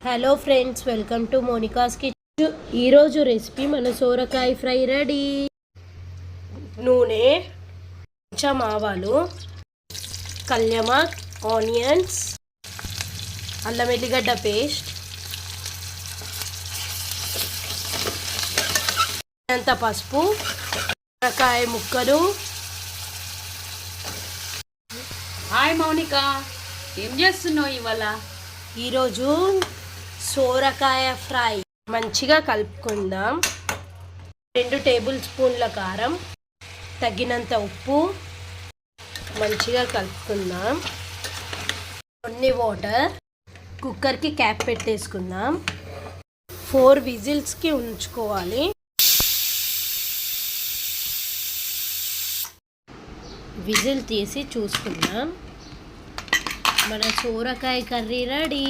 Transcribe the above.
Hello friends, welcome to Monica's kitchen. ఈరోజు recipe మన సోరకాయ ఫ్రై రెడీ. నూనె, కొంచెం ఆవాలు, కల్యమాక్, ఆనియన్స్, అల్లం ఎల్లిగడ్డ పేస్ట్, అంత పసుపు, సోరకాయ ముక్కలు. హాయ్ మౌనిక, ఏం చేస్తున్నావు ఇవాళ? ఈరోజు సోరకాయ ఫ్రై మంచిగా కలుపుకుందాం. 2 టేబుల్ స్పూన్ల కారం, తగినంత ఉప్పు, మంచిగా కలుపుకుందాం. కొన్ని వాటర్. కుక్కర్కి క్యాప్ పెట్టేసుకుందాం. 4 విజిల్స్కి ఉంచుకోవాలి. విజిల్ తీసి చూసుకుందాం. మన సోరకాయ కర్రీ రెడీ.